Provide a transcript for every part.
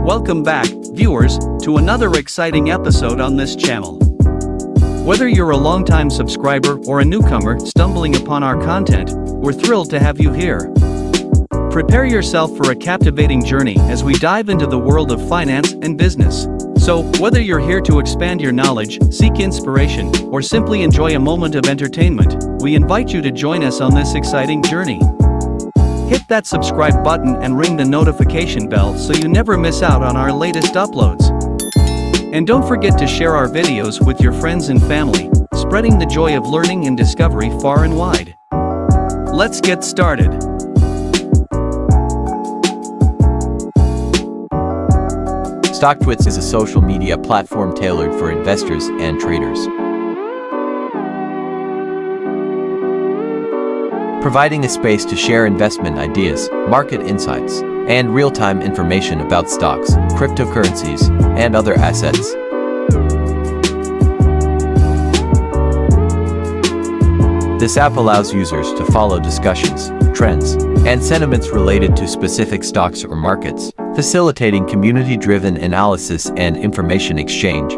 Welcome back, viewers, to another exciting episode on this channel. Whether you're a longtime subscriber or a newcomer stumbling upon our content, we're thrilled to have you here. Prepare yourself for a captivating journey as we dive into the world of finance and business. So, whether you're here to expand your knowledge, seek inspiration, or simply enjoy a moment of entertainment, we invite you to join us on this exciting journey. Hit that subscribe button and ring the notification bell so you never miss out on our latest uploads. And don't forget to share our videos with your friends and family, spreading the joy of learning and discovery far and wide. Let's get started. Stockwits is a social media platform tailored for investors and traders, providing a space to share investment ideas, market insights, and real-time information about stocks, cryptocurrencies, and other assets. This app allows users to follow discussions, trends, and sentiments related to specific stocks or markets, facilitating community-driven analysis and information exchange.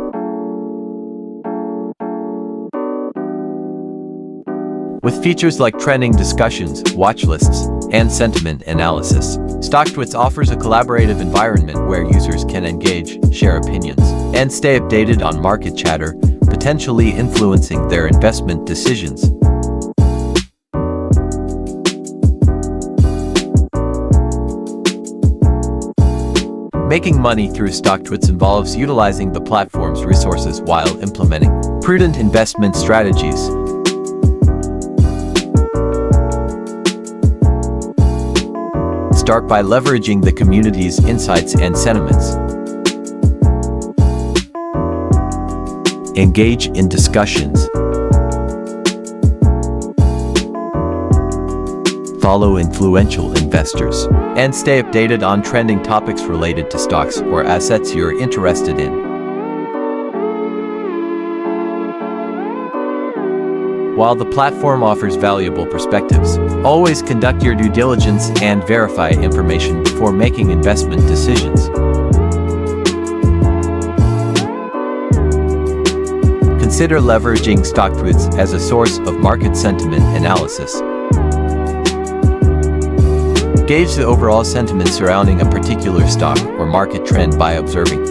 With features like trending discussions, watch lists, and sentiment analysis, Stockwits offers a collaborative environment where users can engage, share opinions, and stay updated on market chatter, potentially influencing their investment decisions. Making money through Stockwits involves utilizing the platform's resources while implementing prudent investment strategies. Start by leveraging the community's insights and sentiments. Engage in discussions. Follow influential investors, and stay updated on trending topics related to stocks or assets you're interested in. While the platform offers valuable perspectives, always conduct your due diligence and verify information before making investment decisions. Consider leveraging Stockwits as a source of market sentiment analysis. Gauge the overall sentiment surrounding a particular stock or market trend by observing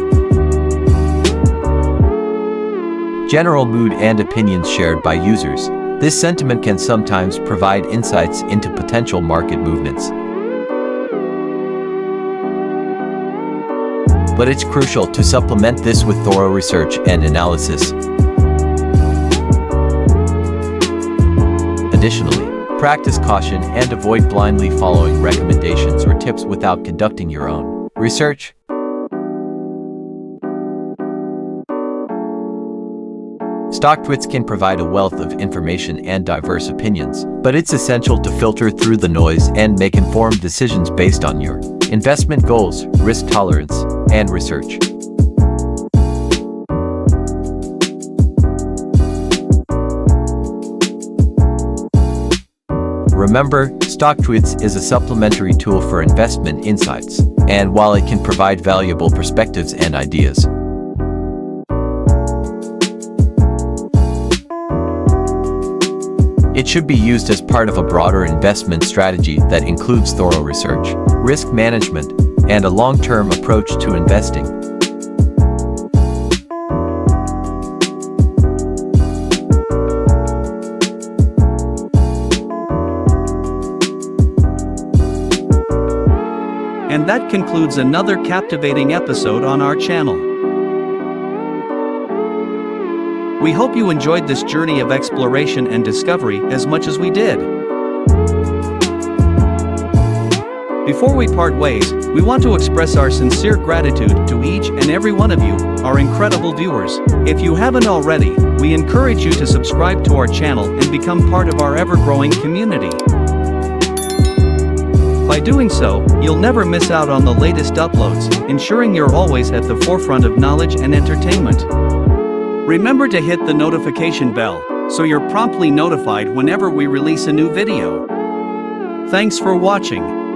general mood and opinions shared by users. This sentiment can sometimes provide insights into potential market movements. But it's crucial to supplement this with thorough research and analysis. Additionally, practice caution and avoid blindly following recommendations or tips without conducting your own research. Stockwits can provide a wealth of information and diverse opinions, but it's essential to filter through the noise and make informed decisions based on your investment goals, risk tolerance, and research. Remember, Stockwits is a supplementary tool for investment insights, and while it can provide valuable perspectives and ideas, it should be used as part of a broader investment strategy that includes thorough research, risk management, and a long-term approach to investing. And that concludes another captivating episode on our channel. We hope you enjoyed this journey of exploration and discovery as much as we did. Before we part ways, we want to express our sincere gratitude to each and every one of you, our incredible viewers. If you haven't already, we encourage you to subscribe to our channel and become part of our ever-growing community. By doing so, you'll never miss out on the latest uploads, ensuring you're always at the forefront of knowledge and entertainment. Remember to hit the notification bell, so you're promptly notified whenever we release a new video. Thanks for watching.